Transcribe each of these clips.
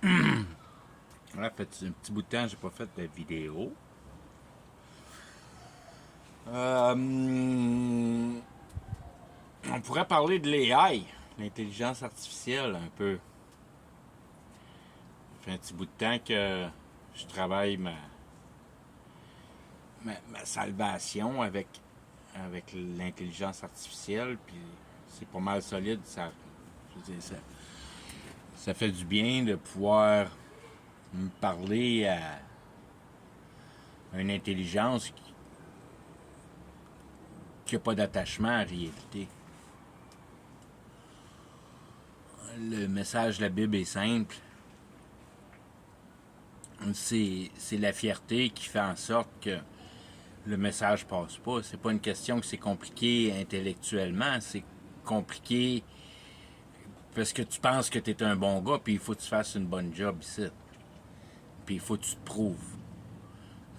Là, fait un petit bout de temps, j'ai pas fait de vidéo. On pourrait parler de l'AI, l'intelligence artificielle, un peu. Ça fait un petit bout de temps que je travaille ma salvation avec l'intelligence artificielle, puis c'est pas mal solide. Je veux dire, ça fait du bien de pouvoir me parler à une intelligence qui n'a pas d'attachement à la réalité. Le message de la Bible est simple. C'est la fierté qui fait en sorte que le message passe pas. C'est pas une question que c'est compliqué intellectuellement, c'est compliqué parce que tu penses que tu es un bon gars, puis il faut que tu fasses une bonne job ici. Puis il faut que tu te prouves.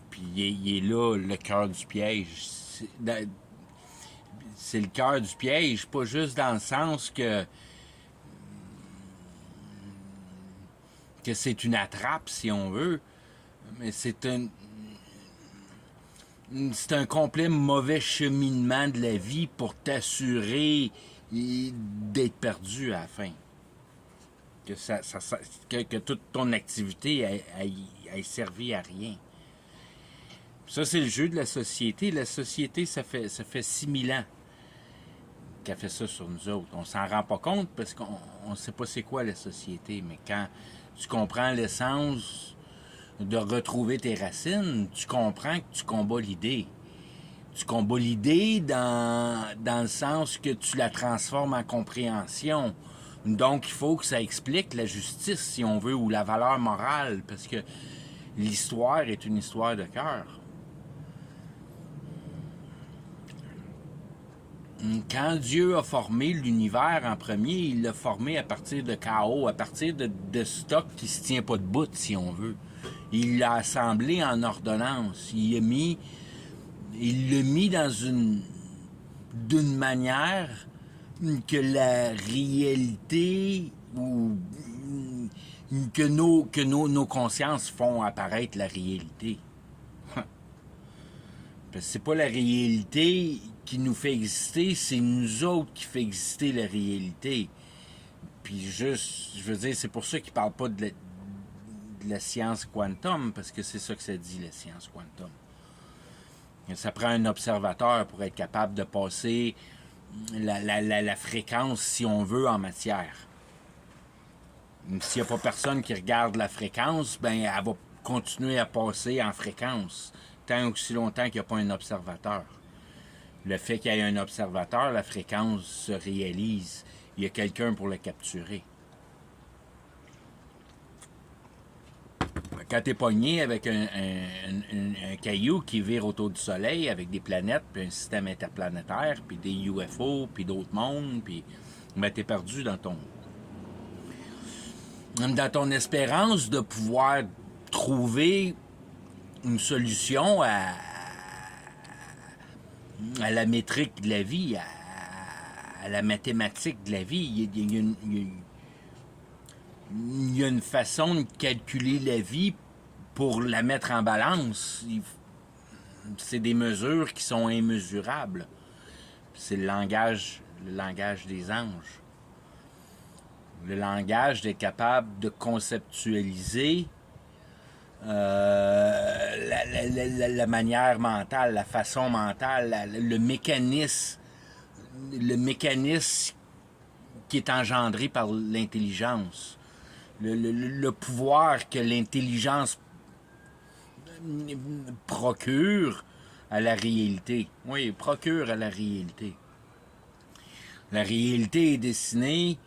Puis il est là le cœur du piège. C'est le cœur du piège, pas juste dans le sens que c'est une attrape, si on veut, mais c'est un complet mauvais cheminement de la vie pour t'assurer d'être perdu à la fin. Que toute ton activité ait servi à rien. Ça, c'est le jeu de la société. La société, ça fait 6000 ans qu'elle fait ça sur nous autres. On s'en rend pas compte parce qu'on ne sait pas c'est quoi la société. Mais quand tu comprends l'essence de retrouver tes racines, tu comprends que tu combats l'idée. Tu combats l'idée dans le sens que tu la transformes en compréhension. Donc, il faut que ça explique la justice, si on veut, ou la valeur morale, parce que l'histoire est une histoire de cœur. Quand Dieu a formé l'univers en premier, il l'a formé à partir de chaos, à partir de stock qui se tient pas de bout, si on veut. Il l'a assemblé en ordonnance. Il l'a mis d'une manière que la réalité ou que nos consciences font apparaître la réalité. Parce que c'est pas la réalité qui nous fait exister, c'est nous autres qui fait exister la réalité. Puis juste, je veux dire, c'est pour ça qu'ils parlent pas de la science quantum, parce que c'est ça que ça dit, la science quantum. Ça prend un observateur pour être capable de passer la fréquence, si on veut, en matière. S'il n'y a pas personne qui regarde la fréquence, ben elle va continuer à passer en fréquence, tant aussi longtemps qu'il n'y a pas un observateur. Le fait qu'il y ait un observateur, la fréquence se réalise. Il y a quelqu'un pour le capturer. Quand tu es pogné avec un caillou qui vire autour du soleil avec des planètes, puis un système interplanétaire, puis des UFO, puis d'autres mondes, puis ben, tu es perdu dans ton espérance de pouvoir trouver une solution à la métrique de la vie, à la mathématique de la vie. Il y a une façon de calculer la vie pour la mettre en balance. C'est des mesures qui sont immesurables. C'est le langage des anges. Le langage d'être capable de conceptualiser la manière mentale, la façon mentale, le mécanisme qui est engendré par l'intelligence. Le pouvoir que l'intelligence procure à la réalité. Oui, procure à la réalité. La réalité est dessinée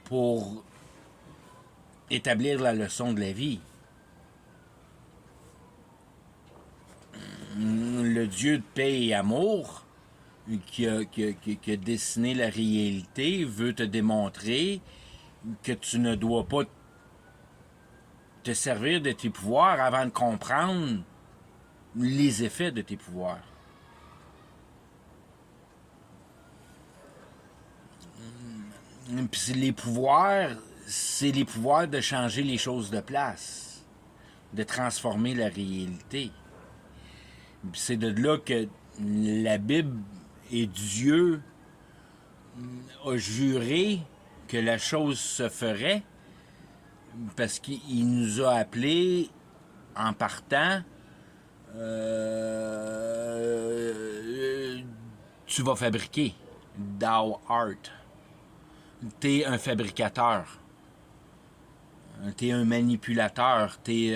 pour établir la leçon de la vie. Le Dieu de paix et amour qui a dessiné la réalité veut te démontrer que tu ne dois pas te servir de tes pouvoirs avant de comprendre les effets de tes pouvoirs. Puis les pouvoirs, c'est les pouvoirs de changer les choses de place, de transformer la réalité. C'est de là que la Bible et Dieu a juré que la chose se ferait parce qu'il nous a appelés en partant. Tu vas fabriquer. Thou art. T'es un fabricateur. T'es un manipulateur. T'es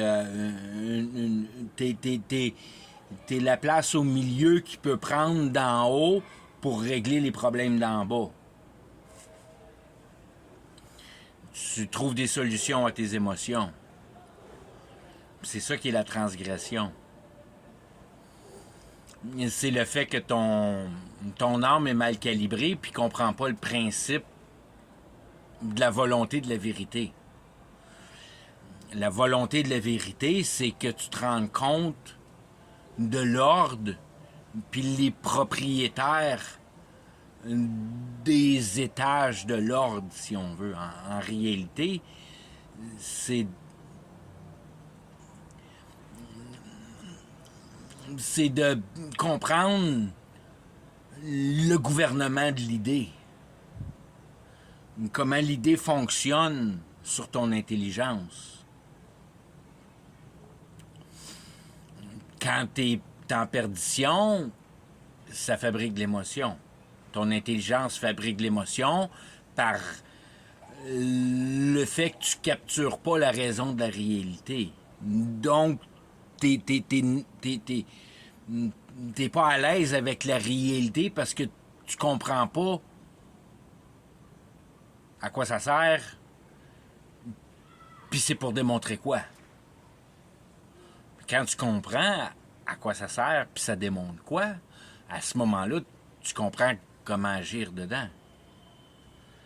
la place au milieu qui peut prendre d'en haut pour régler les problèmes d'en bas. Tu trouves des solutions à tes émotions. C'est ça qui est la transgression. C'est le fait que ton âme est mal calibrée puis ne comprend pas le principe de la volonté de la vérité. La volonté de la vérité, c'est que tu te rendes compte de l'ordre puis les propriétaires des étages de l'ordre, si on veut. En réalité, c'est de comprendre le gouvernement de l'idée. Comment l'idée fonctionne sur ton intelligence. Quand tu es en perdition, ça fabrique de l'émotion. Ton intelligence fabrique de l'émotion par le fait que tu ne captures pas la raison de la réalité. Donc, t'es pas à l'aise avec la réalité parce que tu comprends pas à quoi ça sert, puis c'est pour démontrer quoi. Quand tu comprends à quoi ça sert, puis ça démontre quoi, à ce moment-là, tu comprends comment agir dedans.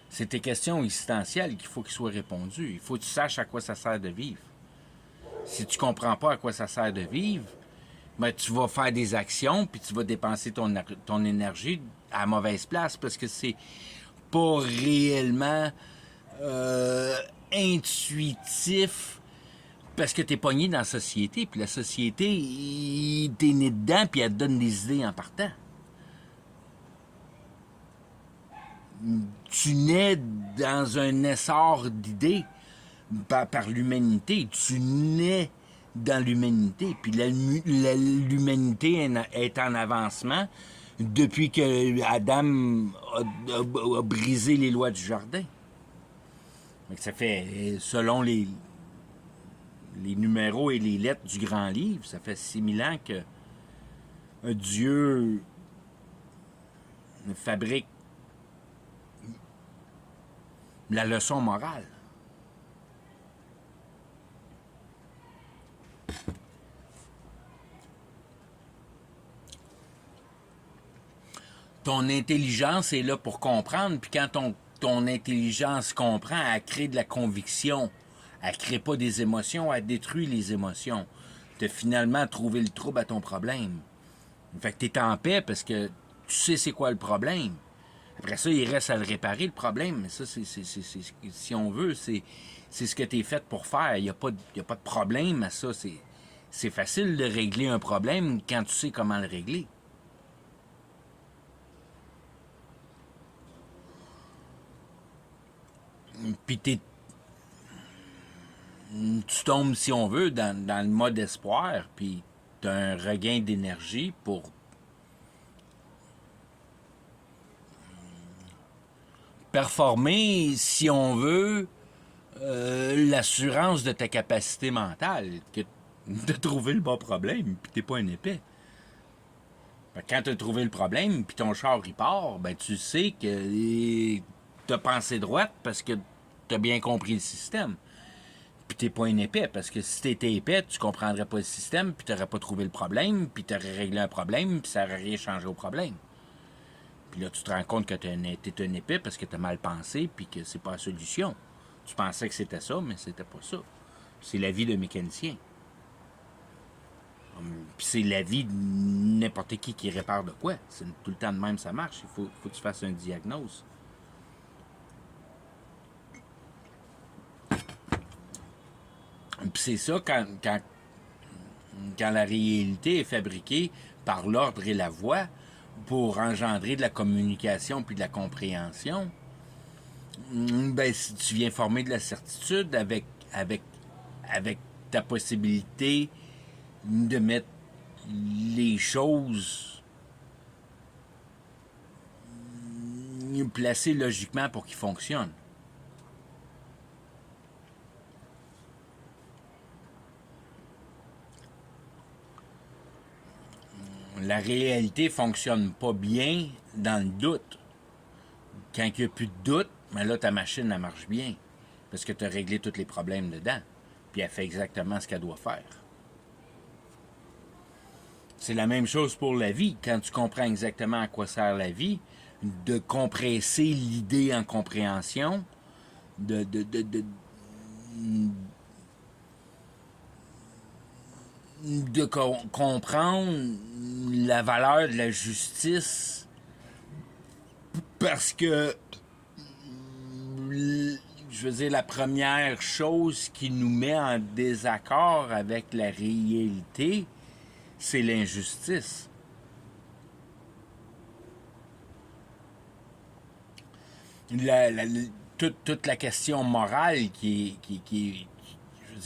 C'est tes questions existentielles qu'il faut qu'ils soient répondues. Il faut que tu saches à quoi ça sert de vivre. Si tu comprends pas à quoi ça sert de vivre, ben, tu vas faire des actions puis tu vas dépenser ton énergie à mauvaise place parce que c'est pas réellement intuitif parce que t'es pogné dans la société puis la société, t'es né dedans puis elle te donne des idées en partant. Tu nais dans un essor d'idées par l'humanité. Tu nais dans l'humanité. Puis l'humanité est en avancement depuis que Adam a brisé les lois du jardin. Donc ça fait, selon les numéros et les lettres du grand livre, ça fait 6000 ans que un Dieu fabrique la leçon morale. Ton intelligence est là pour comprendre, puis quand ton intelligence comprend, elle crée de la conviction. Elle crée pas des émotions, elle détruit les émotions. Tu as finalement trouvé le trouble à ton problème. Fait que tu es en paix parce que tu sais c'est quoi le problème. Après ça, il reste à le réparer, le problème. Mais ça, si on veut, c'est ce que tu es fait pour faire. Il n'y a pas de problème à ça. C'est facile de régler un problème quand tu sais comment le régler. Puis tu tombes, si on veut, dans le mode espoir, puis tu as un regain d'énergie pour performer, si on veut, l'assurance de ta capacité mentale, que de trouver le bon problème, puis t'es pas un épais. Quand tu as trouvé le problème, puis ton char il part, ben tu sais que t'as pensé droite parce que t'as bien compris le système. Puis t'es pas un épais, parce que si t'étais épais, tu comprendrais pas le système, puis t'aurais pas trouvé le problème, puis t'aurais réglé un problème, puis ça aurait rien changé au problème. Puis là, tu te rends compte que t'es un épais parce que t'as mal pensé, puis que c'est pas la solution. Tu pensais que c'était ça, mais c'était pas ça. C'est la vie de mécanicien. Puis c'est la vie de n'importe qui répare de quoi. C'est tout le temps de même, ça marche. Il faut que tu fasses un diagnose. Puis c'est ça quand la réalité est fabriquée par l'ordre et la voix pour engendrer de la communication puis de la compréhension, ben, si tu viens former de la certitude avec ta possibilité de mettre les choses placées logiquement pour qu'ils fonctionnent. La réalité fonctionne pas bien dans le doute. Quand il n'y a plus de doute, ben là, ta machine, elle marche bien. Parce que tu as réglé tous les problèmes dedans. Puis elle fait exactement ce qu'elle doit faire. C'est la même chose pour la vie. Quand tu comprends exactement à quoi sert la vie, de compresser l'idée en compréhension, de comprendre la valeur de la justice parce que je veux dire, la première chose qui nous met en désaccord avec la réalité, c'est l'injustice. Toute la question morale je veux dire, qu'il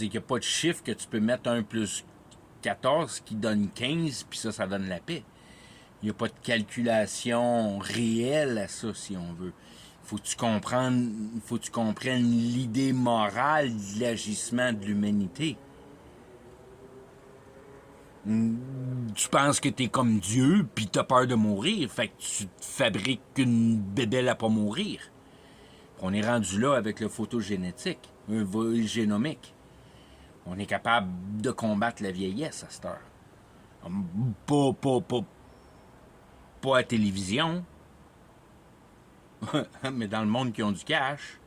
n'y a pas de chiffre que tu peux mettre 1 plus 14 qui donne 15, puis ça donne la paix. Il n'y a pas de calculation réelle à ça, si on veut. Faut que tu comprennes l'idée morale de l'agissement de l'humanité. Tu penses que t'es comme Dieu, puis t'as peur de mourir, fait que tu te fabriques une bébelle à pas mourir. On est rendu là avec le photogénétique, génomique. On est capable de combattre la vieillesse à cette heure. Pas à la télévision, mais dans le monde qui ont du cash.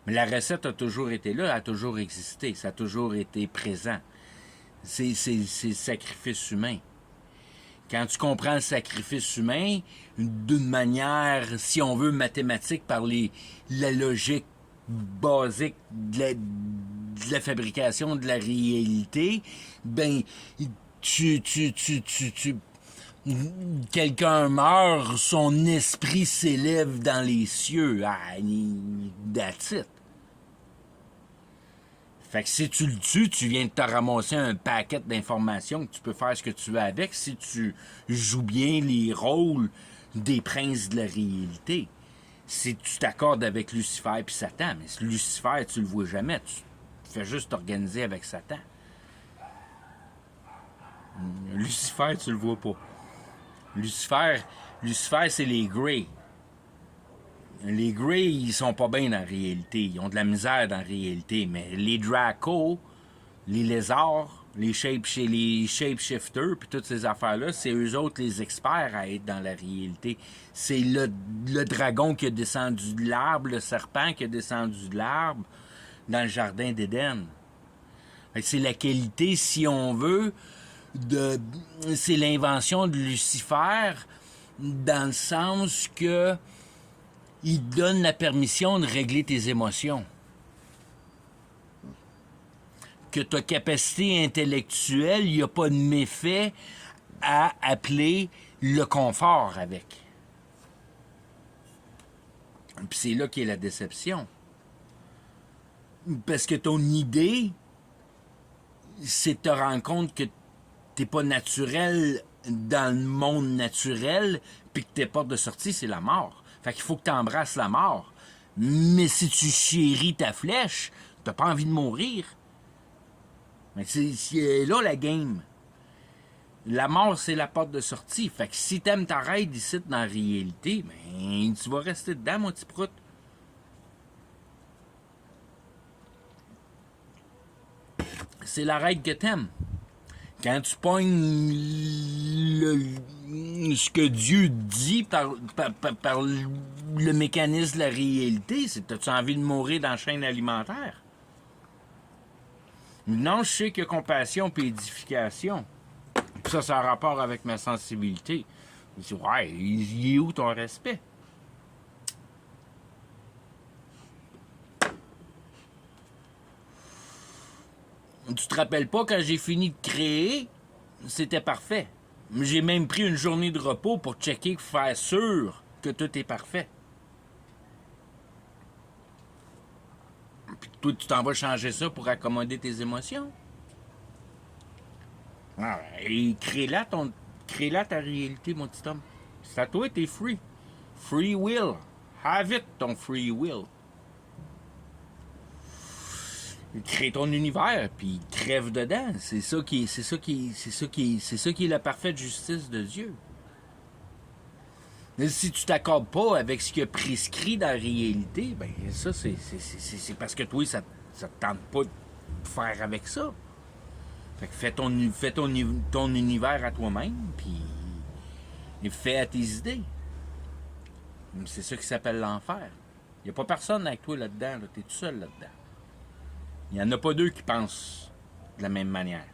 Mais la recette a toujours été là, a toujours existé, ça a toujours été présent. C'est le sacrifice humain. Quand tu comprends le sacrifice humain d'une manière, si on veut, mathématique par la logique basique de la fabrication de la réalité, ben, quelqu'un meurt, son esprit s'élève dans les cieux. Ah, that's it. Fait que si tu le tues, tu viens de te ramasser un paquet d'informations que tu peux faire ce que tu veux avec si tu joues bien les rôles des princes de la réalité. Si tu t'accordes avec Lucifer puis Satan, mais Lucifer, tu le vois jamais. Tu fais juste t'organiser avec Satan. Lucifer, tu le vois pas. Lucifer, c'est les Greys. Les Greys, ils sont pas bien dans la réalité. Ils ont de la misère dans la réalité. Mais les Draco, les lézards, les shapeshifters, puis toutes ces affaires-là, c'est eux autres les experts à être dans la réalité. C'est le dragon qui a descendu de l'arbre, le serpent qui a descendu de l'arbre dans le jardin d'Éden. C'est la qualité, si on veut, c'est l'invention de Lucifer dans le sens que il donne la permission de régler tes émotions. Que ta capacité intellectuelle, il n'y a pas de méfait à appeler le confort avec. Puis c'est là qu'est la déception. Parce que ton idée, c'est de te rendre compte que t'es pas naturel dans le monde naturel, puis que tes portes de sortie, c'est la mort. Fait qu'il faut que tu embrasses la mort. Mais si tu chéris ta flèche, t'as pas envie de mourir. Mais c'est là la game. La mort, c'est la porte de sortie. Fait que si t'aimes ta raide ici dans la réalité, ben, tu vas rester dedans, mon petit prout. C'est la règle que t'aimes. Quand tu pognes ce que Dieu dit par le mécanisme de la réalité, c'est as-tu envie de mourir dans la chaîne alimentaire? Non, je sais que compassion et édification. Puis ça a rapport avec ma sensibilité. Je dis, ouais, il est où ton respect? Tu te rappelles pas, quand j'ai fini de créer, c'était parfait. J'ai même pris une journée de repos pour checker, faire sûr que tout est parfait. Puis toi, tu t'en vas changer ça pour accommoder tes émotions. Ah, et crée-la ta réalité, mon petit homme. C'est à toi, t'es free. Free will. Have it, ton free will. Crée ton univers, puis crève dedans. C'est ça qui est la parfaite justice de Dieu. Mais si tu t'accordes pas avec ce qu'il a prescrit dans la réalité, ben ça, c'est parce que toi, ça te tente pas de faire avec ça. Fait que ton univers à toi-même, puis fais à tes idées. C'est ça qui s'appelle l'enfer. Il n'y a pas personne avec toi là-dedans, là. Tu es tout seul là-dedans. Il n'y en a pas deux qui pensent de la même manière.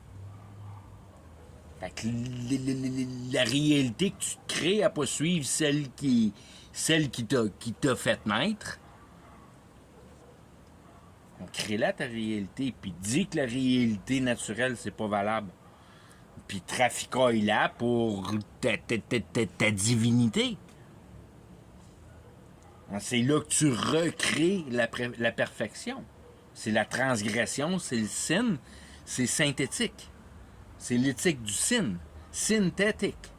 Fait que la réalité que tu te crées à pas suivre celle qui t'a fait naître. On crée-la ta réalité, puis dis que la réalité naturelle, c'est pas valable. Puis traficaille-la pour ta divinité. C'est là que tu recrées la perfection. C'est la transgression, c'est le sin, c'est synthétique. C'est l'éthique du sin, synthétique.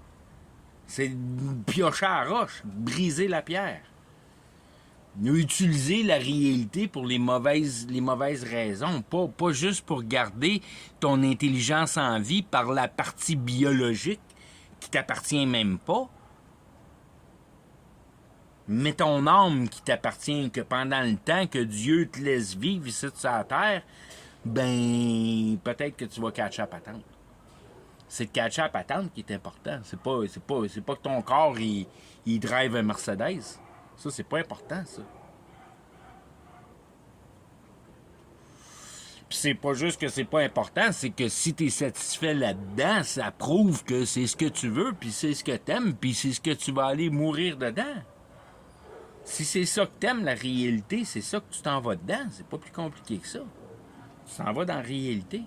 C'est piocher à la roche, briser la pierre. Utiliser la réalité pour les mauvaises raisons, pas juste pour garder ton intelligence en vie par la partie biologique qui t'appartient même pas, mais ton âme qui t'appartient, que pendant le temps que Dieu te laisse vivre ici sur la terre, ben peut-être que tu vas catcher la patente. C'est de catcher la patente qui est important. C'est pas que ton corps il drive un Mercedes. Ça, c'est pas important, ça. Puis c'est pas juste que c'est pas important, c'est que si t'es satisfait là-dedans, ça prouve que c'est ce que tu veux, puis c'est ce que t'aimes, puis c'est ce que tu vas aller mourir dedans. Si c'est ça que t'aimes, la réalité, c'est ça que tu t'en vas dedans. C'est pas plus compliqué que ça. Tu t'en vas dans la réalité.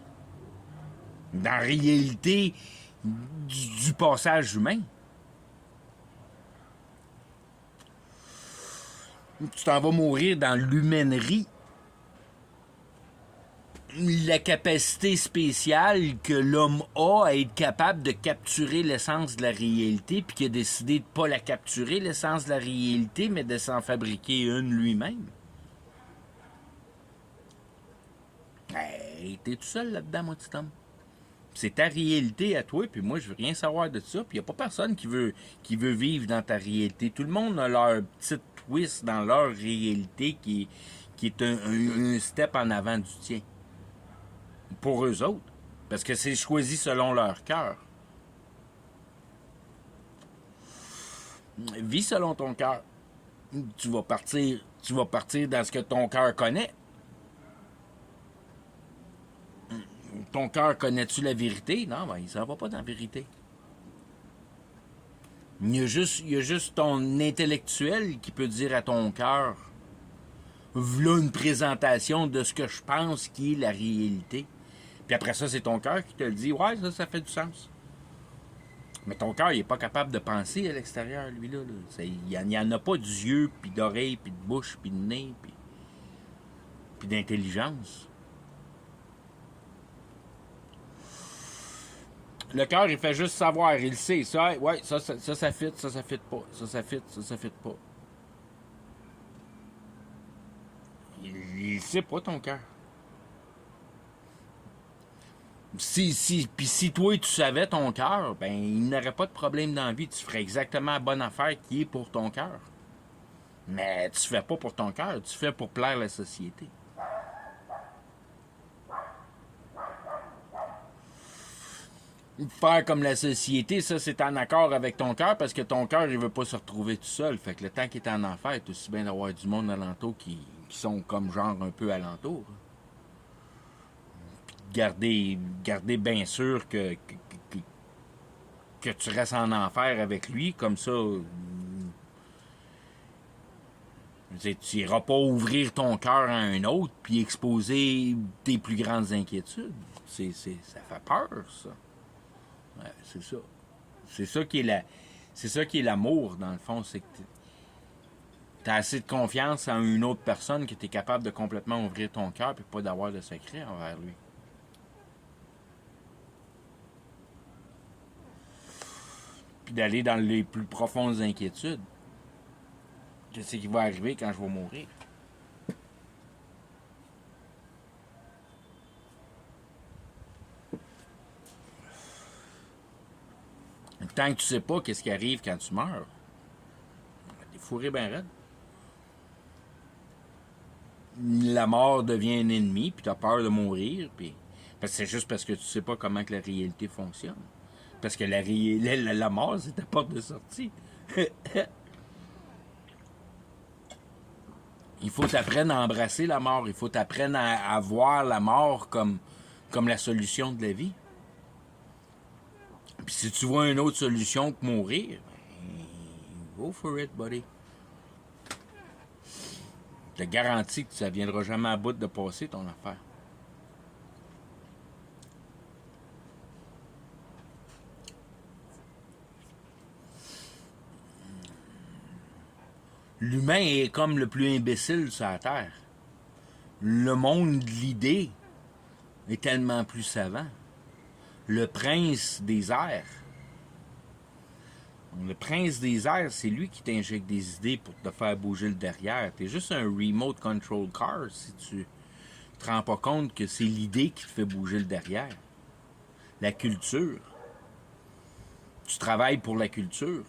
Dans la réalité du passage humain. Tu t'en vas mourir dans l'humainerie. La capacité spéciale que l'homme a à être capable de capturer l'essence de la réalité, puis qui a décidé de ne pas la capturer, l'essence de la réalité, mais de s'en fabriquer une lui-même. Hey, t'es tout seul là-dedans, mon petit homme. C'est ta réalité à toi, puis moi, je veux rien savoir de ça. Puis il n'y a pas personne qui veut vivre dans ta réalité. Tout le monde a leur petite twist dans leur réalité qui est un step en avant du tien. Pour eux autres. Parce que c'est choisi selon leur cœur. Vis selon ton cœur. Tu vas partir dans ce que ton cœur connaît. Ton cœur connais-tu la vérité? Non, ben, il s'en va pas dans la vérité. Il y a juste ton intellectuel qui peut dire à ton cœur, voilà une présentation de ce que je pense qui est la réalité. Puis après ça, c'est ton cœur qui te le dit, ouais, ça fait du sens. Mais ton cœur, il n'est pas capable de penser à l'extérieur, lui, là. Il n'y en a pas d'yeux, puis d'oreilles, puis de bouche, puis de nez, puis d'intelligence. Le cœur, il fait juste savoir, il sait. Ça, ouais, ça fit, ça fit pas. Ça fit pas. Il sait pas, ton cœur. Puis si toi, tu savais ton cœur, ben, il n'aurait pas de problème dans la vie. Tu ferais exactement la bonne affaire qui est pour ton cœur. Mais tu fais pas pour ton cœur, tu fais pour plaire à la société. Faire comme la société, ça, c'est en accord avec ton cœur parce que ton cœur, il veut pas se retrouver tout seul. Fait que le temps qu'il est en enfer, c'est aussi bien d'avoir du monde alentour qui sont comme genre un peu alentour. Garder bien sûr que tu restes en enfer avec lui, comme ça, Tu n'iras pas ouvrir ton cœur à un autre puis exposer tes plus grandes inquiétudes. Ça fait peur, ça. Ouais, c'est ça. C'est ça qui est l'amour, dans le fond. C'est que tu as assez de confiance en une autre personne que tu es capable de complètement ouvrir ton cœur et pas d'avoir de secret envers lui. Puis d'aller dans les plus profondes inquiétudes. Qu'est-ce qui va arriver quand je vais mourir? Tant que tu sais pas qu'est-ce qui arrive quand tu meurs, t'es fourré ben raide. La mort devient un ennemi, puis tu as peur de mourir, puis parce que c'est juste parce que tu sais pas comment que la réalité fonctionne. Parce que la mort, c'est ta porte de sortie. Il faut t'apprendre à embrasser la mort. Il faut t'apprendre à voir la mort comme la solution de la vie. Puis si tu vois une autre solution que mourir, ben, go for it, buddy. Je te garantis que ça ne viendra jamais à bout de passer ton affaire. L'humain est comme le plus imbécile sur la Terre. Le monde de l'idée est tellement plus savant. Le prince des airs. Le prince des airs, c'est lui qui t'injecte des idées pour te faire bouger le derrière. T'es juste un remote control car si tu te rends pas compte que c'est l'idée qui te fait bouger le derrière. La culture. Tu travailles pour la culture.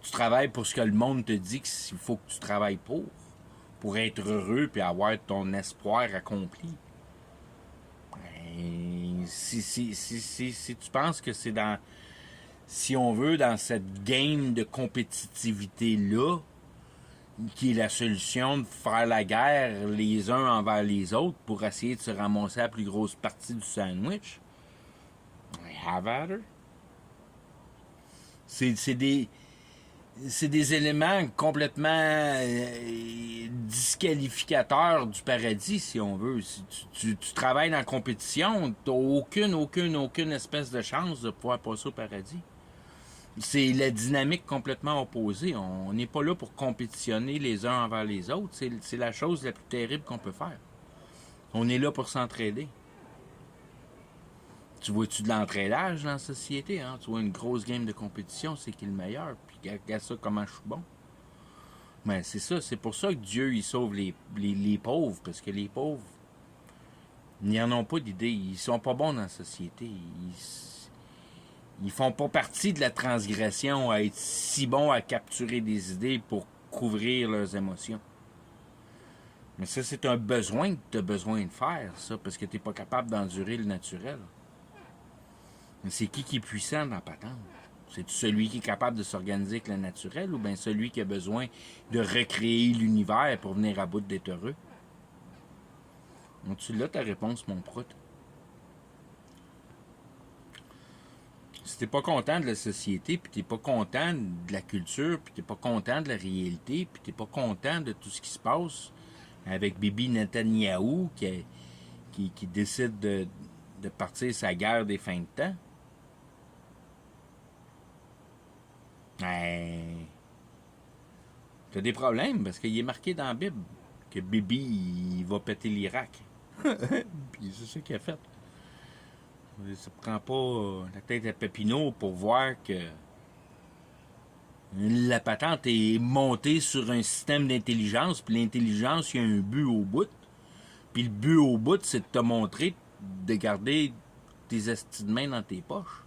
Tu travailles pour ce que le monde te dit qu'il faut que tu travailles pour être heureux et avoir ton espoir accompli. Et si tu penses que c'est dans, si on veut, dans cette game de compétitivité-là, qui est la solution de faire la guerre les uns envers les autres pour essayer de se ramasser la plus grosse partie du sandwich, have at her. C'est des éléments complètement disqualificateurs du paradis, si on veut. Si tu travailles dans la compétition, tu n'as aucune espèce de chance de pouvoir passer au paradis. C'est la dynamique complètement opposée. On n'est pas là pour compétitionner les uns envers les autres. C'est la chose la plus terrible qu'on peut faire. On est là pour s'entraider. Tu vois-tu de l'entraidage dans la société? Hein? Tu vois une grosse game de compétition, c'est qui est le meilleur. Puis regarde ça, comment je suis bon. Mais c'est ça, c'est pour ça que Dieu, il sauve les pauvres. Parce que les pauvres, ils n'en ont pas d'idée. Ils sont pas bons dans la société. Ils font pas partie de la transgression à être si bons à capturer des idées pour couvrir leurs émotions. Mais ça, c'est un besoin que tu as besoin de faire, ça, parce que tu n'es pas capable d'endurer le naturel. Mais c'est qui est puissant dans la patente? C'est celui qui est capable de s'organiser avec le naturel ou bien celui qui a besoin de recréer l'univers pour venir à bout d'être heureux? Donc tu l'as ta réponse, mon prout. Si t'es pas content de la société, puis t'es pas content de la culture, puis t'es pas content de la réalité, puis t'es pas content de tout ce qui se passe avec Bibi Netanyahou qui décide de partir sa guerre des fins de temps, t'as des problèmes parce qu'il est marqué dans la Bible que Bibi il va péter l'Irak. Puis c'est ça qu'il a fait. Ça prend pas la tête à Papineau pour voir que la patente est montée sur un système d'intelligence, puis l'intelligence, il y a un but au bout. Puis le but au bout, c'est de te montrer de garder tes estis de main dans tes poches.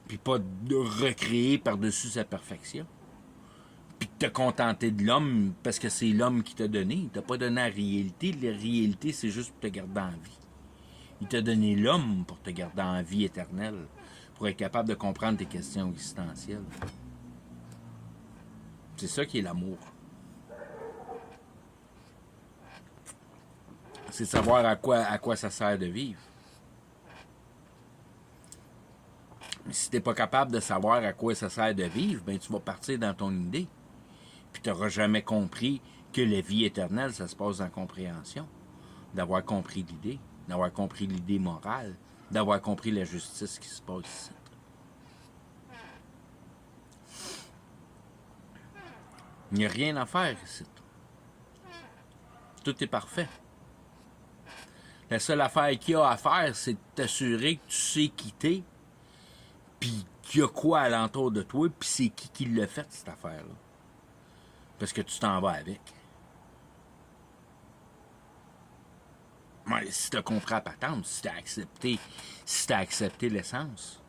Puis pas de recréer par-dessus sa perfection. Puis de te contenter de l'homme parce que c'est l'homme qui t'a donné. Il t'a pas donné la réalité. La réalité, c'est juste pour te garder en vie. Il t'a donné l'homme pour te garder en vie éternelle, pour être capable de comprendre tes questions existentielles. C'est ça qui est l'amour. C'est savoir à quoi ça sert de vivre. Mais si t'es pas capable de savoir à quoi ça sert de vivre, ben tu vas partir dans ton idée. Puis Puis tu n'auras jamais compris que la vie éternelle, ça se passe dans la compréhension. D'avoir compris l'idée, d'avoir compris l'idée morale, d'avoir compris la justice qui se passe ici. Il n'y a rien à faire ici. Tout est parfait. La seule affaire qu'il y a à faire, c'est de t'assurer que tu sais qui t'es, puis qu'il y a quoi alentour de toi, puis c'est qui l'a fait, cette affaire-là. Parce que tu t'en vas avec. Mais si tu as compris la patente, si tu as accepté l'essence,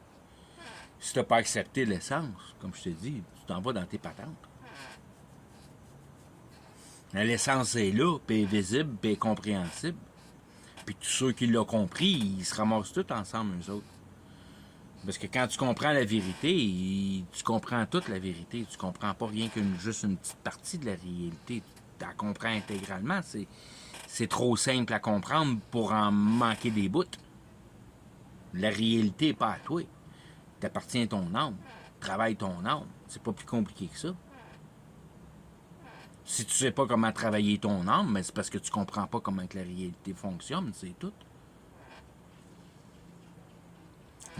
si tu n'as pas accepté l'essence, comme je te dis, tu t'en vas dans tes patentes. L'essence est là, puis est visible, puis est compréhensible. Puis tous ceux qui l'ont compris, ils se ramassent tous ensemble, eux autres. Parce que quand tu comprends la vérité, tu comprends toute la vérité. Tu comprends pas rien juste une petite partie de la réalité. Tu la comprends intégralement. C'est trop simple à comprendre pour en manquer des bouts. La réalité n'est pas à toi. T'appartient à ton âme. Travaille ton âme. C'est pas plus compliqué que ça. Si tu sais pas comment travailler ton âme, mais c'est parce que tu comprends pas comment que la réalité fonctionne, c'est tout.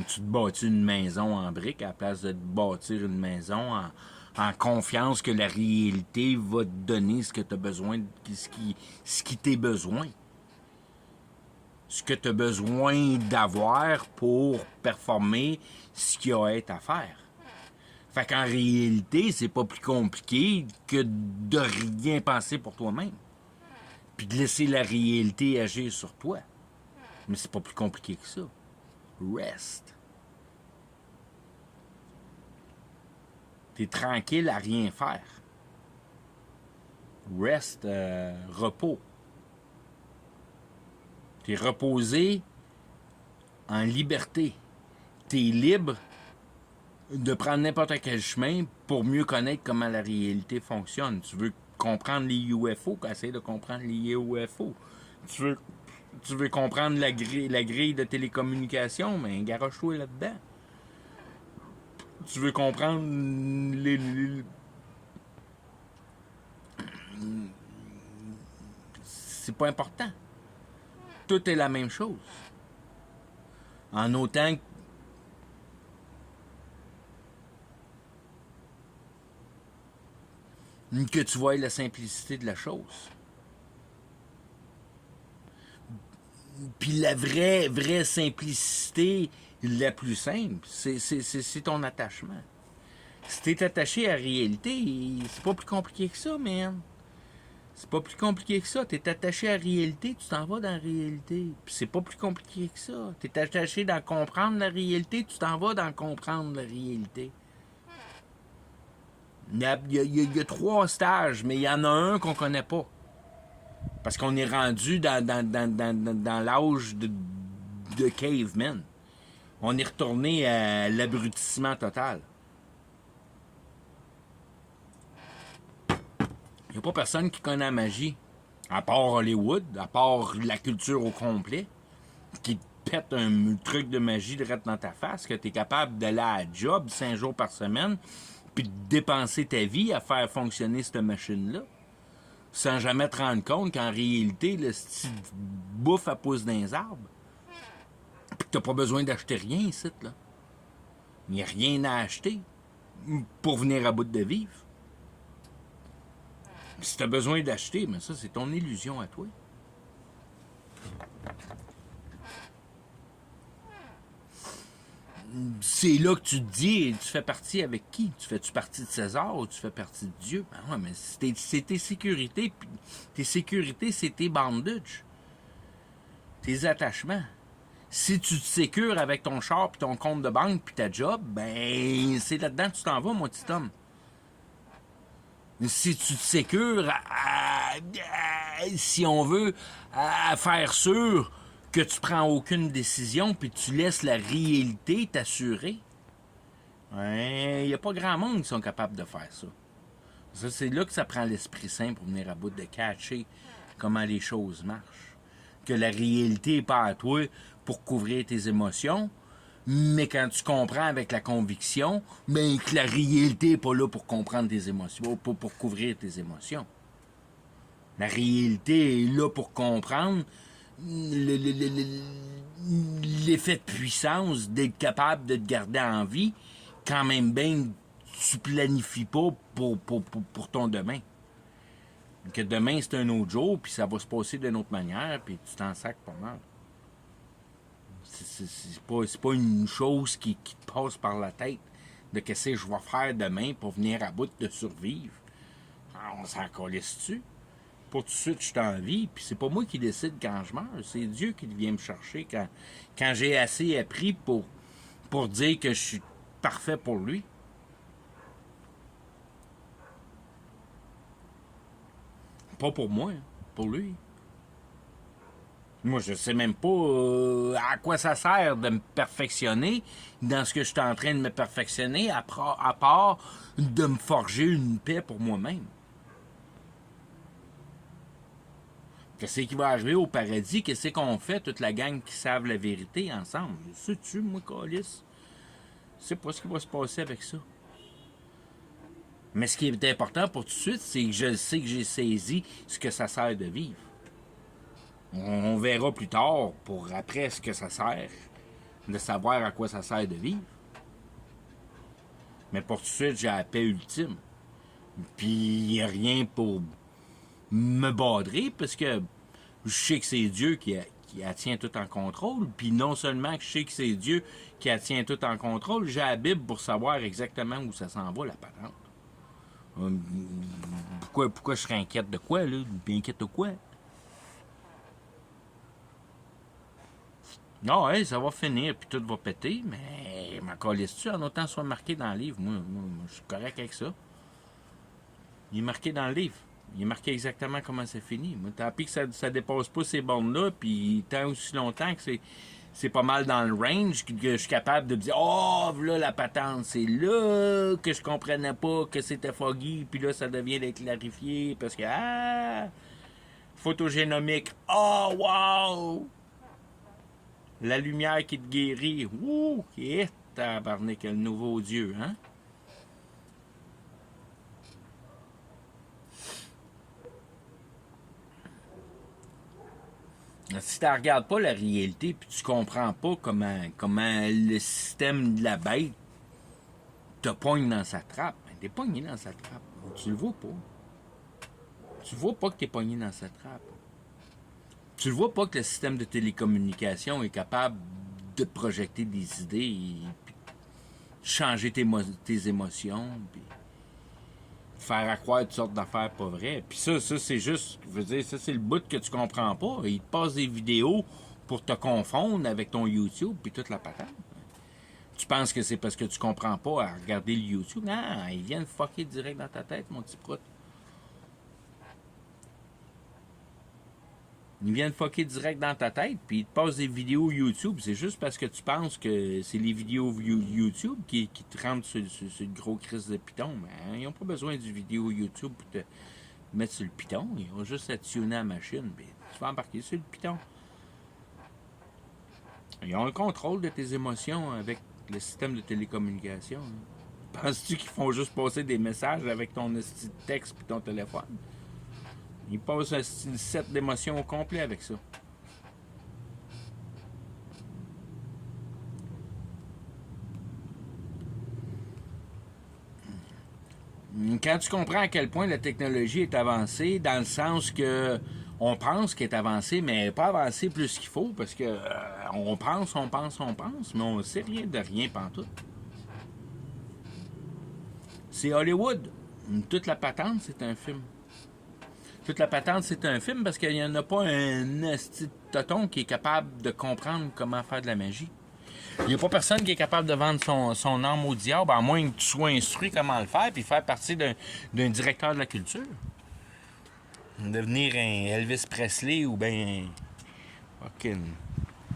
Tu te bâtis une maison en briques à la place de te bâtir une maison en confiance que la réalité va te donner ce que tu as besoin, ce qui t'est besoin. Ce que tu as besoin d'avoir pour performer ce qu'il y a à être à faire. Fait qu'en réalité, c'est pas plus compliqué que de rien penser pour toi-même. Puis de laisser la réalité agir sur toi. Mais c'est pas plus compliqué que ça. Rest. T'es tranquille à rien faire. Rest, repos. T'es reposé en liberté. T'es libre de prendre n'importe quel chemin pour mieux connaître comment la réalité fonctionne. Tu veux comprendre les UFO, essaye de comprendre les UFO. Tu veux comprendre la grille de télécommunication, mais garoche-toi là-dedans. Tu veux comprendre c'est pas important. Tout est la même chose. En autant que tu vois la simplicité de la chose. Puis la vraie simplicité, la plus simple, c'est ton attachement. Si t'es attaché à la réalité, c'est pas plus compliqué que ça, man. C'est pas plus compliqué que ça. T'es attaché à la réalité, tu t'en vas dans la réalité. Puis c'est pas plus compliqué que ça. T'es attaché dans comprendre la réalité, tu t'en vas dans comprendre la réalité. Il y a 3 stages, mais il y en a un qu'on connaît pas. Parce qu'on est rendu dans l'âge de caveman. On est retourné à l'abrutissement total. Il n'y a pas personne qui connaît la magie, à part Hollywood, à part la culture au complet, qui te pète un truc de magie direct dans ta face, que tu es capable d'aller à la job 5 jours par semaine, puis de dépenser ta vie à faire fonctionner cette machine-là, sans jamais te rendre compte qu'en réalité, le style bouffe à pousse dans les arbres. Puis que t'as pas besoin d'acheter rien ici, là. Il n'y a rien à acheter pour venir à bout de vivre. Si tu as besoin d'acheter, mais ça, c'est ton illusion à toi. C'est là que tu te dis, tu fais partie avec qui? Tu fais-tu partie de César ou tu fais partie de Dieu? Ben ouais, mais c'est tes sécurités. Tes sécurités, c'est tes bandages. Tes attachements. Si tu te sécures avec ton char, puis ton compte de banque, puis ta job, ben c'est là-dedans que tu t'en vas, mon petit homme. Si tu te sécures, si on veut, à faire sûr que tu prends aucune décision puis tu laisses la réalité t'assurer, il n'y a pas grand monde qui sont capables de faire ça. C'est là que ça prend l'Esprit Saint pour venir à bout de catcher comment les choses marchent. Que la réalité n'est pas à toi pour couvrir tes émotions, Mais quand tu comprends avec la conviction, mais que la réalité n'est pas là pour comprendre tes émotions, pour couvrir tes émotions. La réalité est là pour comprendre l'effet de puissance d'être capable de te garder en vie quand même bien tu planifies pas pour ton demain. Que demain, c'est un autre jour, puis ça va se passer d'une autre manière, puis tu t'en sacres pas mal. C'est pas une chose qui te passe par la tête de qu'est-ce que je vais faire demain pour venir à bout de survivre. Alors, on s'en calisse-tu? Pour tout de suite, je suis en vie, puis c'est pas moi qui décide quand je meurs, c'est Dieu qui vient me chercher quand j'ai assez appris pour dire que je suis parfait pour lui. Pas pour moi, hein, pour lui. Moi, je sais même pas à quoi ça sert de me perfectionner dans ce que je suis en train de me perfectionner, à part de me forger une paix pour moi-même. Qu'est-ce qui va arriver au paradis? Qu'est-ce qu'on fait, toute la gang qui savent la vérité ensemble? Sais-tu, moi, câlisse? Je sais pas ce qui va se passer avec ça. Mais ce qui est important pour tout de suite, c'est que je sais que j'ai saisi ce que ça sert de vivre. On verra plus tard, pour après, ce que ça sert, de savoir à quoi ça sert de vivre. Mais pour tout de suite, j'ai la paix ultime. Puis, il n'y a rien pour me badrer, parce que je sais que c'est Dieu qui tient tout en contrôle. Puis non seulement que je sais que c'est Dieu qui tient tout en contrôle, j'ai la Bible pour savoir exactement où ça s'en va, la patente. Pourquoi je serais inquiète de quoi, là? Inquiète de quoi? Non, hey, ça va finir, puis tout va péter, mais m'en calisse-tu en autant soit marqué dans le livre? Moi, je suis correct avec ça. Il est marqué dans le livre. Il est marqué exactement comment c'est fini. Moi, tant pis que ça dépasse pas ces bornes-là, puis tant aussi longtemps que c'est pas mal dans le range que je suis capable de dire « Oh, là, la patente, c'est là que je comprenais pas que c'était foggy, puis là, ça devient d'être clarifié, parce que, photogénomique, oh, wow! La lumière qui te guérit, ouh, tabarnak, quel nouveau Dieu, hein? » Si tu ne regardes pas la réalité puis tu comprends pas comment le système de la bête te pogne dans sa trappe, ben, t'es pogné dans sa trappe. Tu le vois pas. Tu vois pas que t'es pogné dans sa trappe. Tu le vois pas que le système de télécommunication est capable de projeter des idées et changer tes émotions. Puis faire croire toutes sortes d'affaires pas vraies. Puis ça c'est juste, je veux dire, ça c'est le bout que tu comprends pas. Il te passe des vidéos pour te confondre avec ton YouTube puis toute la patente. Tu penses que c'est parce que tu comprends pas à regarder le YouTube. Non, ils viennent fucker direct dans ta tête, mon petit prout. Ils viennent fucker direct dans ta tête, puis ils te passent des vidéos YouTube. C'est juste parce que tu penses que c'est les vidéos YouTube qui te rendent sur le gros crise de piton. Mais ils n'ont pas besoin du vidéo YouTube pour te mettre sur le piton. Ils ont juste à tuner la machine, puis tu vas embarquer sur le piton. Ils ont le contrôle de tes émotions avec le système de télécommunication. Penses-tu qu'ils font juste passer des messages avec ton texte et ton téléphone? Ils passent un set d'émotions au complet avec ça. Quand tu comprends à quel point la technologie est avancée, dans le sens que on pense qu'elle est avancée, mais elle n'est pas avancée plus qu'il faut, parce que on pense, mais on ne sait rien de rien pantoute. C'est Hollywood. Toute la patente, c'est un film. Toute la patente, c'est un film parce qu'il n'y en a pas un esti de toton qui est capable de comprendre comment faire de la magie. Il n'y a pas personne qui est capable de vendre son âme au diable, à moins que tu sois instruit comment le faire puis faire partie d'un directeur de la culture. Devenir un Elvis Presley ou bien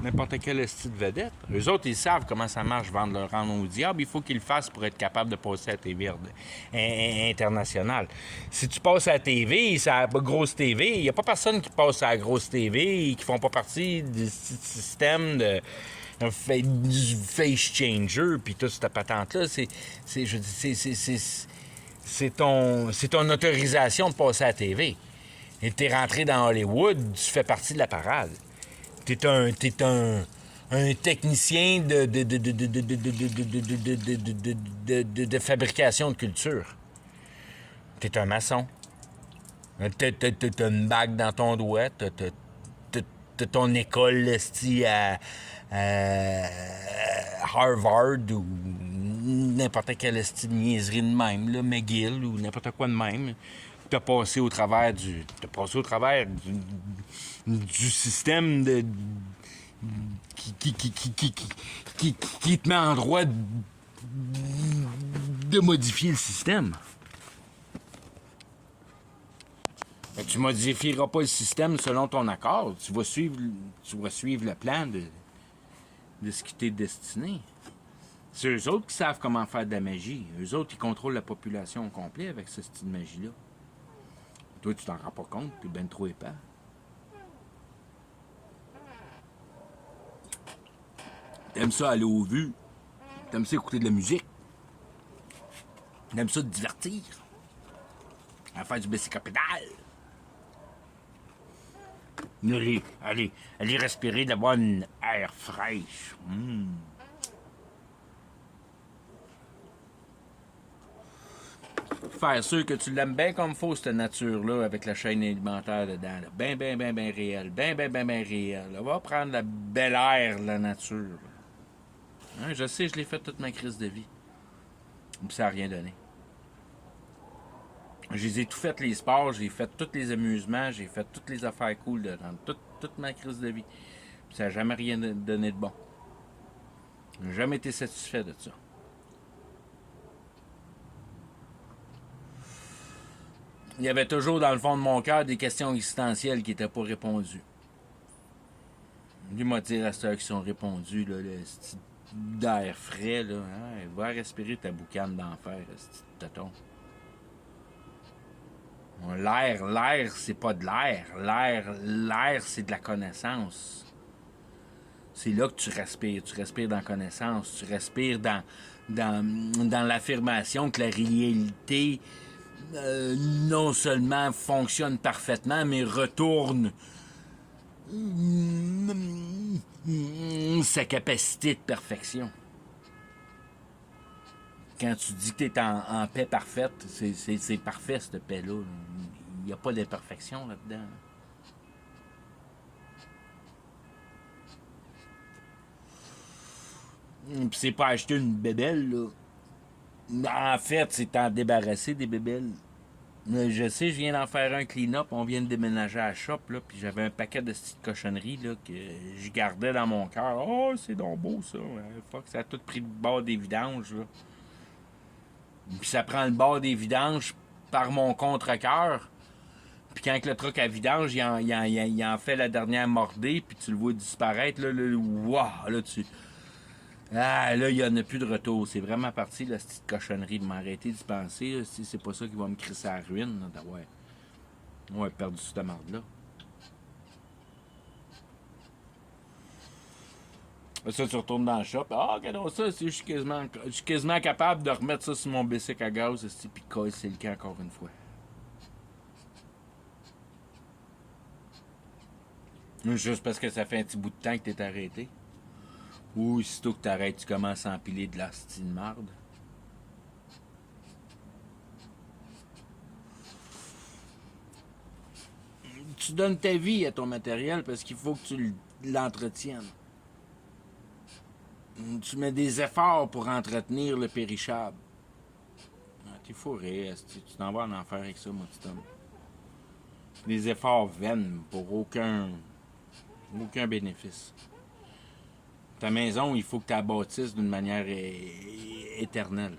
n'importe quel style de vedette. Eux autres, ils savent comment ça marche, vendre leur âme au diable. Il faut qu'ils le fassent pour être capable de passer à la TV internationale. Si tu passes à la TV, à la grosse TV, il n'y a pas personne qui passe à la grosse TV et qui font pas partie du système du face changer, puis toute cette patente-là, c'est ton autorisation de passer à la TV. Et t'es rentré dans Hollywood, tu fais partie de la parade. T'es un technicien de fabrication de culture. T'es un maçon. T'as une bague dans ton doigt, t'as ton école à Harvard ou n'importe quelle niaiserie de même, là, McGill ou n'importe quoi de même. T'as passé au travers du système qui te met en droit de modifier le système. Mais tu modifieras pas le système selon ton accord. Tu vas suivre le plan de ce qui t'est destiné. C'est eux autres qui savent comment faire de la magie. Eux autres, ils contrôlent la population au complet avec ce style de magie-là. Toi, tu t'en rends pas compte, t'es ben trop épais. T'aimes ça aller aux vues. T'aimes ça écouter de la musique. T'aimes ça te divertir. À faire du bicycle pédale. Allez respirer de la bonne air fraîche. Faire sûr que tu l'aimes bien comme faut, cette nature-là, avec la chaîne alimentaire dedans. Là. Ben réel. Ben réel. On va prendre la belle air de la nature. Hein, je sais, je l'ai fait toute ma crise de vie. Puis ça n'a rien donné. J'ai tout fait les sports, j'ai fait tous les amusements, j'ai fait toutes les affaires cool dans toute ma crise de vie. Puis ça n'a jamais rien donné de bon. J'ai jamais été satisfait de ça. Il y avait toujours dans le fond de mon cœur des questions existentielles qui n'étaient pas répondues. Lui m'a dit à ceux qui sont répondus, là, le style d'air frais, là, hein, va respirer ta boucane d'enfer, ce tonton. L'air, c'est pas de l'air. L'air, c'est de la connaissance. C'est là que tu respires. Tu respires dans la connaissance. Tu respires dans l'affirmation que la réalité non seulement fonctionne parfaitement, mais retourne sa capacité de perfection. Quand tu dis que tu es en paix parfaite, c'est parfait, cette paix-là. Il n'y a pas d'imperfection là-dedans. Puis c'est pas acheter une bébelle, là. En fait, c'est t'en débarrasser des bébelles. Je sais, je viens d'en faire un clean-up. On vient de déménager à la shop, là, puis j'avais un paquet de petites cochonneries là, que je gardais dans mon cœur. Oh, c'est donc beau, ça. Fuck, ça a tout pris le bord des vidanges, là. Puis ça prend le bord des vidanges par mon contre-cœur. Puis quand le truc à vidange, il en fait la dernière mordée, puis tu le vois disparaître, là, wow, là, là, il n'y en a plus de retour. C'est vraiment parti, la petite cochonnerie de m'arrêter d'y penser. Si c'est pas ça qui va me crisser à la ruine, là, d'avoir perdu cette marde-là. Ça, tu retournes dans le shop. Ah, regardons ça, je suis quasiment capable de remettre ça sur mon bicycle à gaz, puis c'est le cas encore une fois. Juste parce que ça fait un petit bout de temps que t'es arrêté. Ou aussitôt que t'arrêtes, tu commences à empiler de la style marde. Tu donnes ta vie à ton matériel parce qu'il faut que tu l'entretiennes. Tu mets des efforts pour entretenir le périchable. T'es fourré, tu t'en vas en enfer avec ça, mon petit homme. Des efforts vaines pour aucun bénéfice. Ta maison, il faut que tu la bâtisses d'une manière éternelle.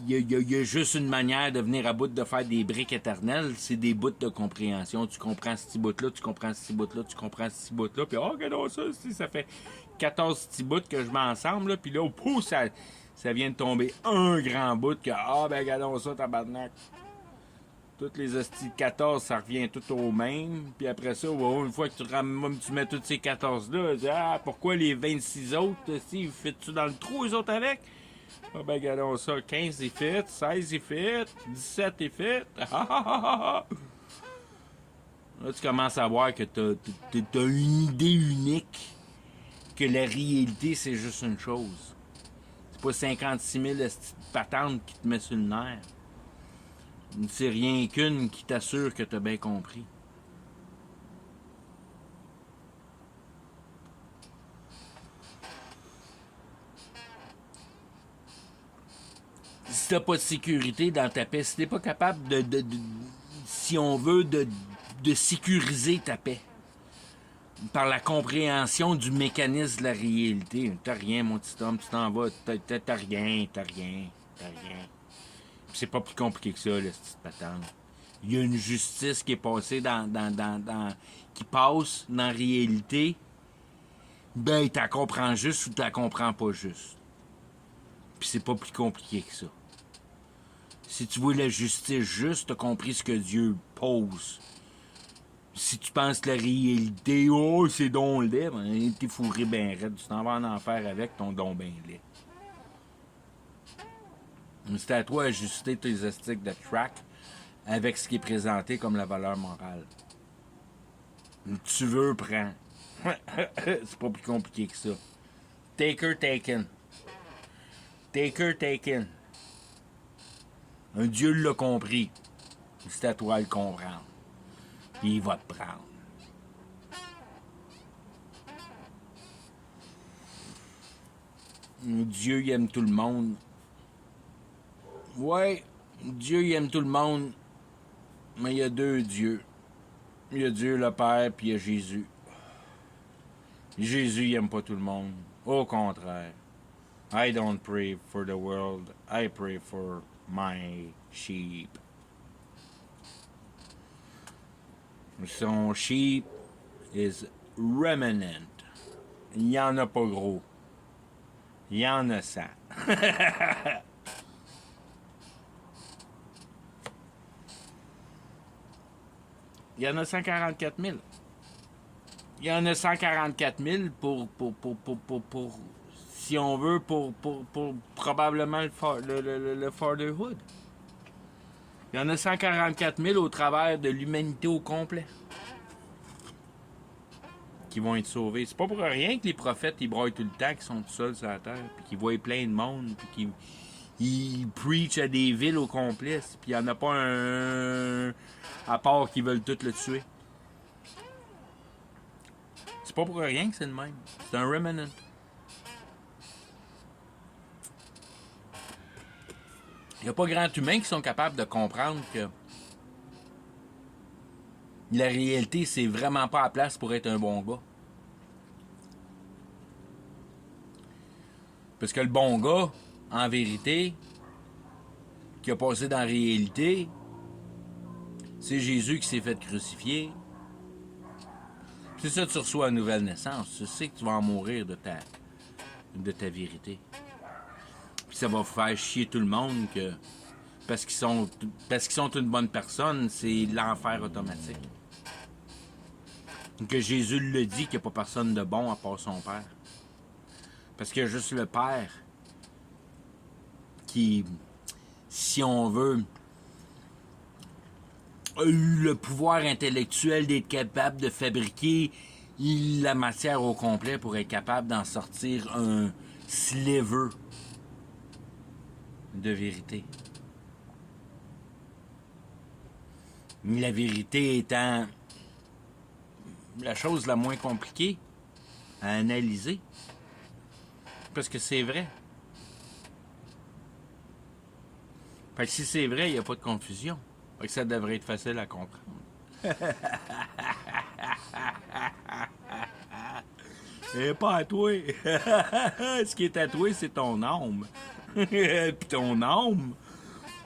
Il y a juste une manière de venir à bout de faire des briques éternelles, c'est des bouts de compréhension. Tu comprends ce petit bout-là, tu comprends ce petit bout-là, tu comprends ce petit bout-là, puis regarde ça fait 14 petits bouts que je mets ensemble, puis là, pouf, ça vient de tomber un grand bout que, regardons ça, tabarnak. Toutes les hosties de 14, ça revient tout au même. Puis après ça, une fois que tu mets toutes ces 14-là, tu dis, ah, pourquoi les 26 autres, si, fais-tu dans le trou, les autres avec? Ah ben, regardons ça. 15 est fait, 16 est fait, 17 est fait. Là, tu commences à voir que t'as une idée unique que la réalité, c'est juste une chose. C'est pas 56 000 patentes qui te met sur le nerf. C'est rien qu'une qui t'assure que t'as bien compris. Si t'as pas de sécurité dans ta paix, si t'es pas capable si on veut, de sécuriser ta paix par la compréhension du mécanisme de la réalité, t'as rien, mon petit homme, tu t'en vas, t'as rien. C'est pas plus compliqué que ça, la petite patente. Il y a une justice qui est passée qui passe dans la réalité. Ben, t'as comprends juste ou t'as comprends pas juste. Puis c'est pas plus compliqué que ça. Si tu vois la justice juste, t'as compris ce que Dieu pose. Si tu penses que la réalité, oh, c'est don laid, ben, t'es fourré ben raide. Tu t'en vas en enfer avec ton don ben laid. C'est à toi d'ajuster tes estiques de track avec ce qui est présenté comme la valeur morale. Tu veux, prends. C'est pas plus compliqué que ça. Taker taken. Taker taken. Un Dieu l'a compris. C'est à toi de le comprendre. Puis il va te prendre. Dieu, il aime tout le monde. Ouais, Dieu, il aime tout le monde. Mais il y a deux dieux. Il y a Dieu le Père, puis il y a Jésus. Jésus, il aime pas tout le monde. Au contraire. I don't pray for the world. I pray for my sheep. Son sheep is remnant. Il y en a pas gros. Il y en a 100. Il y en a 144 000. Il y en a 144 000 pour si on veut, pour probablement le fatherhood. Il y en a 144 000 au travers de l'humanité au complet qui vont être sauvés. C'est pas pour rien que les prophètes, ils broient tout le temps, qu'ils sont tout seuls sur la terre, puis qu'ils voient plein de monde, puis qu'ils preachent à des villes au complet, puis il n'y en a pas un à part qui veulent tous le tuer. C'est pas pour rien que c'est le même. C'est un remnant. Il n'y a pas grand humain qui sont capables de comprendre que la réalité, c'est vraiment pas à place pour être un bon gars. Parce que le bon gars, en vérité, qui a passé dans la réalité, c'est Jésus qui s'est fait crucifier. C'est ça que tu reçois une nouvelle naissance. Tu sais que tu vas en mourir de ta vérité. Puis ça va faire chier tout le monde que parce qu'ils sont une bonne personne, c'est l'enfer automatique. Que Jésus le dit qu'il n'y a pas personne de bon à part son Père. Parce qu'il y a juste le Père qui, si on veut, a eu le pouvoir intellectuel d'être capable de fabriquer la matière au complet pour être capable d'en sortir un sliver de vérité. Mais la vérité étant la chose la moins compliquée à analyser. Parce que c'est vrai. Fait que si c'est vrai, il n'y a pas de confusion. Fait que ça devrait être facile à comprendre. Et pas à toi. Ce qui est tatoué, c'est ton âme. Puis ton âme,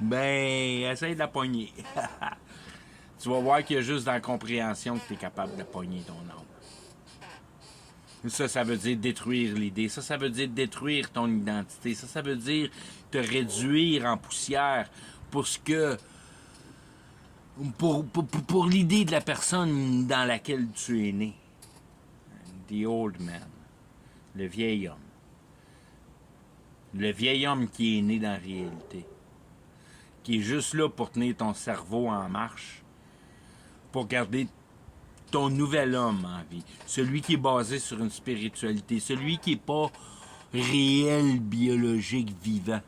ben, essaye de la pogner. Tu vas voir qu'il y a juste dans la compréhension que tu es capable de pogner ton âme. Ça veut dire détruire l'idée. Ça veut dire détruire ton identité. Ça veut dire te réduire en poussière pour ce que pour l'idée de la personne dans laquelle tu es né. The old man. Le vieil homme. Le vieil homme qui est né dans la réalité. Qui est juste là pour tenir ton cerveau en marche. Pour garder ton nouvel homme en vie. Celui qui est basé sur une spiritualité. Celui qui n'est pas réel, biologique, vivant.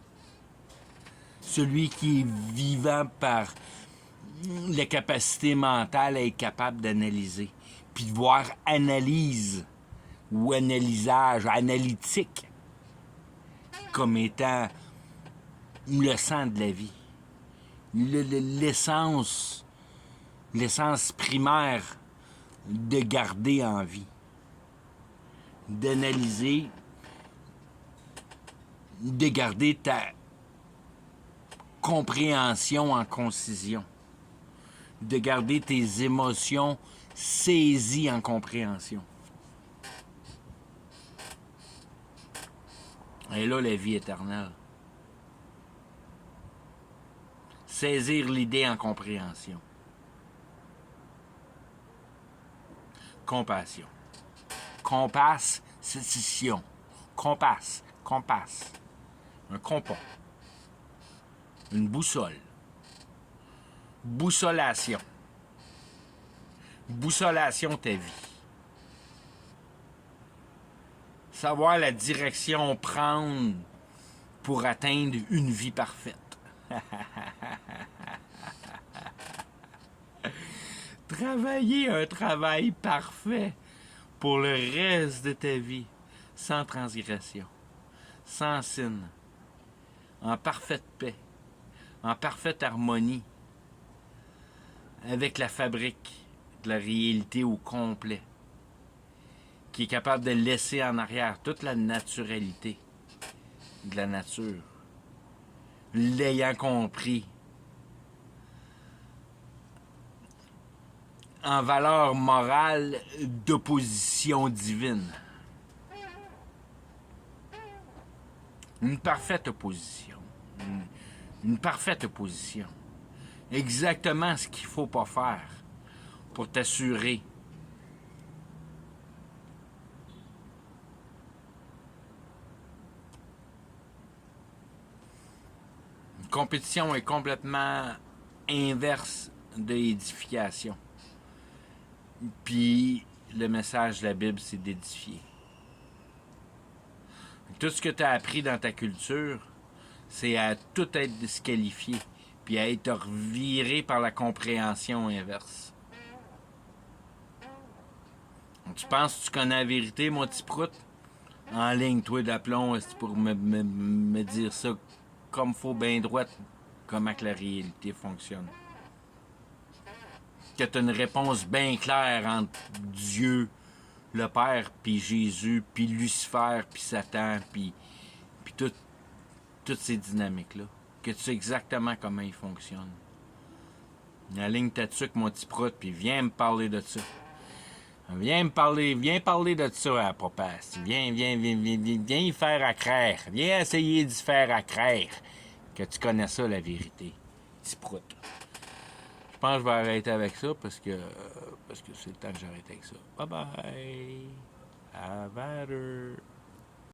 Celui qui est vivant par la capacité mentale à être capable d'analyser. Puis de voir analyse ou analysage, analytique, comme étant le sang de la vie. L'essence primaire de garder en vie. D'analyser, de garder ta compréhension en concision. De garder tes émotions saisies en compréhension. Et là, la vie éternelle. Saisir l'idée en compréhension. Compassion. Compassation. Compasse. Un compas. Une boussole. Boussolation. Boussolation ta vie. Savoir la direction prendre pour atteindre une vie parfaite. Travailler un travail parfait pour le reste de ta vie, sans transgression, sans sin, en parfaite paix, en parfaite harmonie, avec la fabrique de la réalité au complet, qui est capable de laisser en arrière toute la naturalité de la nature, l'ayant compris, en valeur morale d'opposition divine. Une parfaite opposition. Une parfaite opposition. Exactement ce qu'il ne faut pas faire pour t'assurer une compétition est complètement inverse de l'édification. Puis le message de la Bible, c'est d'édifier. Tout ce que tu as appris dans ta culture, c'est à tout être disqualifié, puis à être reviré par la compréhension inverse. Tu penses que tu connais la vérité, mon petit prout? En ligne, toi, d'aplomb, pour me dire ça comme faut, bien droit, comment que la réalité fonctionne. Que tu as une réponse bien claire entre Dieu, le Père, puis Jésus, puis Lucifer, puis Satan, puis toutes ces dynamiques-là. Que tu sais exactement comment ils fonctionnent. Aligne ta tuque, mon petit prout, puis viens me parler de ça. Viens parler de ça à papa. Viens y faire accraire. Viens essayer d'y faire accraire. Que tu connais ça, la vérité. Petit prout. Je pense que je vais arrêter avec ça parce que c'est le temps que j'arrête avec ça. Bye bye. À later.